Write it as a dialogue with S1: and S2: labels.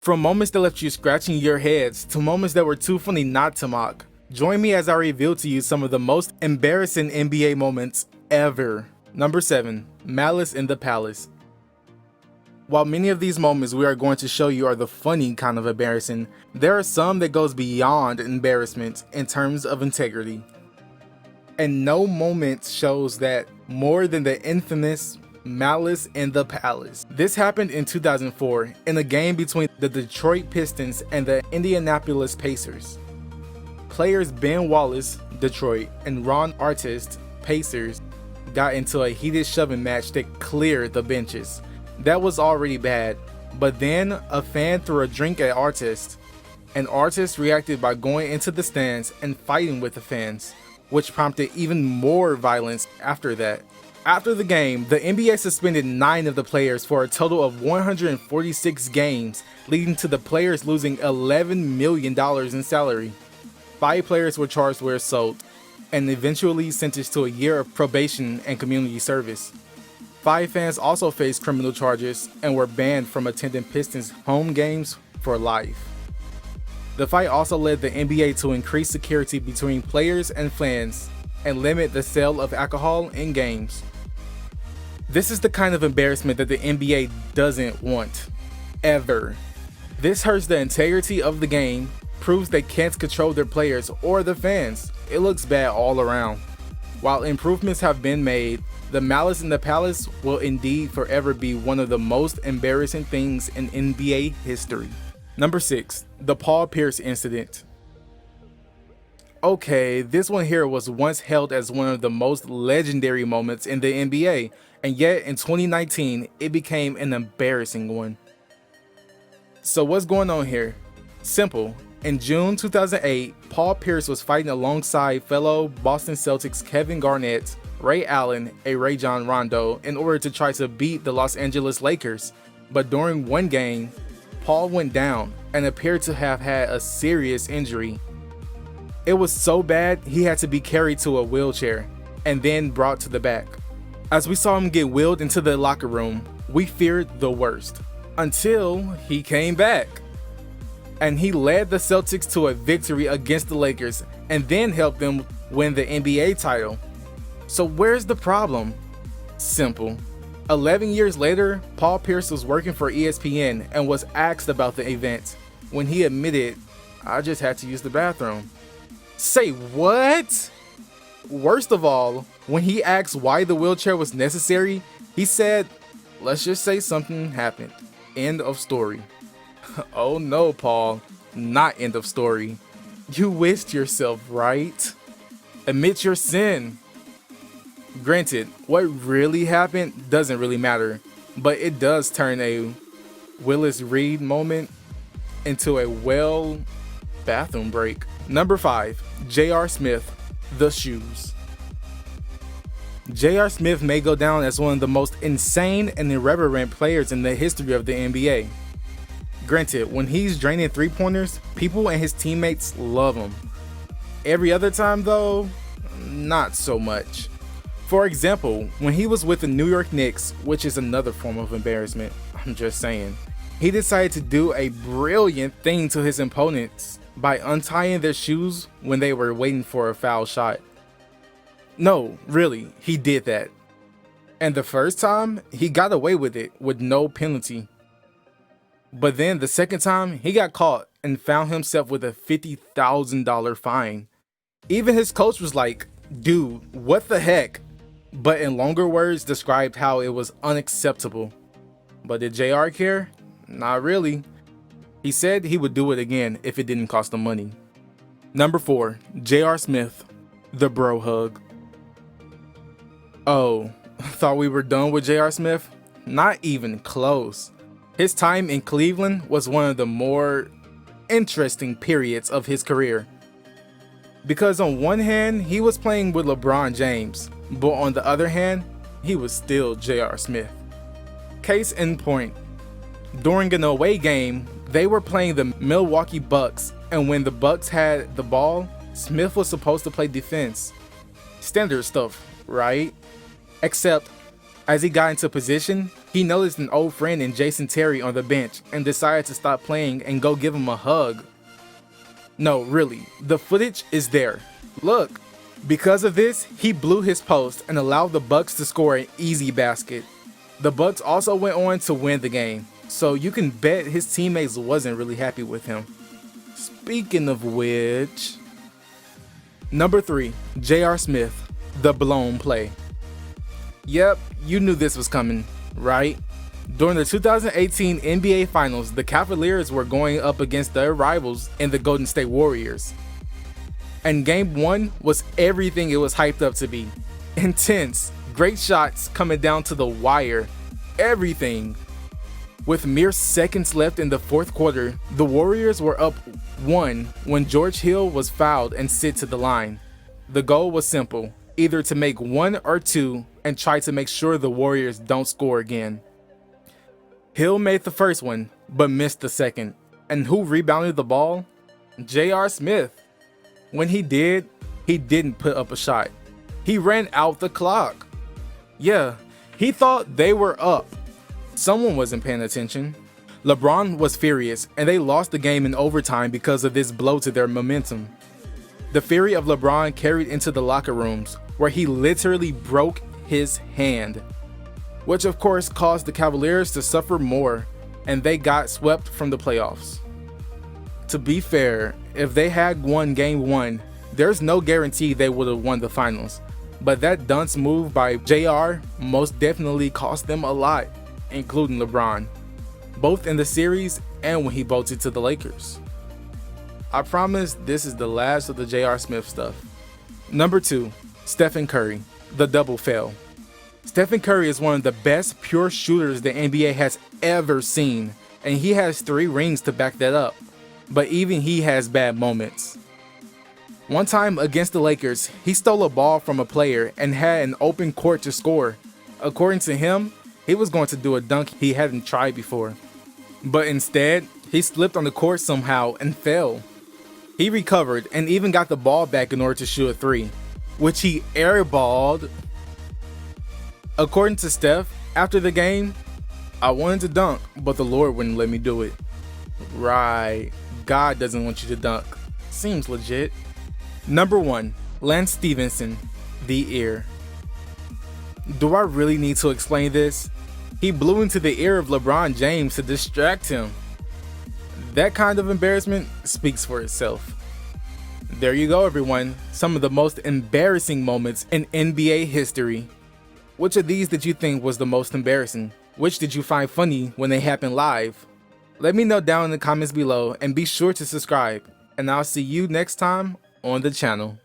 S1: From moments that left you scratching your heads to moments that were too funny not to mock, join me as I reveal to you some of the most embarrassing NBA moments ever. Number 7. Malice in the Palace. While many of these moments we are going to show you are the funny kind of embarrassing, there are some that goes beyond embarrassment in terms of integrity. And no moment shows that more than the infamous Malice in the Palace. This happened in 2004 in a game between the Detroit Pistons and the Indianapolis Pacers. Players Ben Wallace, Detroit, and Ron Artest, Pacers, got into a heated shoving match that cleared the benches. That was already bad, but then a fan threw a drink at Artest, and Artest reacted by going into the stands and fighting with the fans, which prompted even more violence after that. After the game, the NBA suspended 9 of the players for a total of 146 games, leading to the players losing $11 million in salary. 5 players were charged with assault, and eventually sentenced to a year of probation and community service. 5 fans also faced criminal charges and were banned from attending Pistons home games for life. The fight also led the NBA to increase security between players and fans and limit the sale of alcohol in games. This is the kind of embarrassment that the NBA doesn't want, ever. This hurts the integrity of the game, proves they can't control their players or the fans. It looks bad all around. While improvements have been made, the Malice in the Palace will indeed forever be one of the most embarrassing things in NBA history. Number 6. The Paul Pierce Incident. Okay, this one here was once held as one of the most legendary moments in the NBA, and yet in 2019, it became an embarrassing one. So what's going on here? Simple. In June 2008, Paul Pierce was fighting alongside fellow Boston Celtics Kevin Garnett, Ray Allen, and Rajon Rondo in order to try to beat the Los Angeles Lakers. But during one game, Paul went down and appeared to have had a serious injury. It was so bad he had to be carried to a wheelchair and then brought to the back. As we saw him get wheeled into the locker room, we feared the worst until he came back. And he led the Celtics to a victory against the Lakers and then helped them win the NBA title. So where's the problem? Simple. 11 years later, Paul Pierce was working for ESPN and was asked about the event. When he admitted, "I just had to use the bathroom." Say what? Worst of all, when he asked why the wheelchair was necessary, he said, "Let's just say something happened. End of story." Oh no, Paul, not end of story. You whisked yourself, right? Admit your sin. Granted, what really happened doesn't really matter, but it does turn a Willis Reed moment into a bathroom break. Number 5, J.R. Smith, the shoes. J.R. Smith may go down as one of the most insane and irreverent players in the history of the NBA. Granted, when he's draining three-pointers, people and his teammates love him. Every other time though, not so much. For example, when he was with the New York Knicks, which is another form of embarrassment, I'm just saying, he decided to do a brilliant thing to his opponents by untying their shoes when they were waiting for a foul shot. No, really, he did that. And the first time, he got away with it with no penalty. But then the second time, he got caught and found himself with a $50,000 fine. Even his coach was like, "Dude, what the heck?" But in longer words described how it was unacceptable. But did JR care? Not really. He said he would do it again if it didn't cost him money. Number 4, J.R. Smith, the bro hug. Oh, thought we were done with J.R. Smith? Not even close. His time in Cleveland was one of the more interesting periods of his career. Because on one hand, he was playing with LeBron James, but on the other hand, he was still J.R. Smith. Case in point, during an away game, they were playing the Milwaukee Bucks, and when the Bucks had the ball, Smith was supposed to play defense. Standard stuff, right? Except, as he got into position, He noticed an old friend in Jason Terry on the bench and decided to stop playing and go give him a hug. No, really, the footage is there. Look. Because of this, he blew his post and allowed the Bucks to score an easy basket. The Bucks also went on to win the game, so you can bet his teammates wasn't really happy with him. Speaking of which, number 3, J.R. Smith, the Ballon play. Yep, you knew this was coming, right? During the 2018 NBA Finals, the Cavaliers were going up against their rivals in the Golden State Warriors. And Game 1 was everything it was hyped up to be. Intense, great shots coming down to the wire, everything. With mere seconds left in the fourth quarter, the Warriors were up 1 when George Hill was fouled and sent to the line. The goal was simple, either to make 1 or 2 and try to make sure the Warriors don't score again. Hill made the first one, but missed the second. And who rebounded the ball? J.R. Smith. When he did, he didn't put up a shot. He ran out the clock. Yeah, he thought they were up. Someone wasn't paying attention. LeBron was furious, and they lost the game in overtime because of this blow to their momentum. The fury of LeBron carried into the locker rooms, where he literally broke his hand, which of course caused the Cavaliers to suffer more, and they got swept from the playoffs. To be fair, if they had won Game 1, there's no guarantee they would have won the finals. But that dunce move by JR most definitely cost them a lot, including LeBron, both in the series and when he bolted to the Lakers. I promise this is the last of the J.R. Smith stuff. Number 2, Stephen Curry, the double fail. Stephen Curry is one of the best pure shooters the NBA has ever seen, and he has 3 rings to back that up. But even he has bad moments. One time against the Lakers, he stole a ball from a player and had an open court to score. According to him, he was going to do a dunk he hadn't tried before. But instead, he slipped on the court somehow and fell. He recovered and even got the ball back in order to shoot a 3, which he airballed. According to Steph, after the game, I wanted to dunk, but the Lord wouldn't let me do it. Right. God doesn't want you to dunk. Seems legit. Number 1, Lance Stevenson, the ear. Do I really need to explain this? He blew into the ear of LeBron James to distract him. That kind of embarrassment speaks for itself. There you go, everyone. Some of the most embarrassing moments in NBA history. Which of these did you think was the most embarrassing? Which did you find funny when they happened live? Let me know down in the comments below and be sure to subscribe. And I'll see you next time on the channel.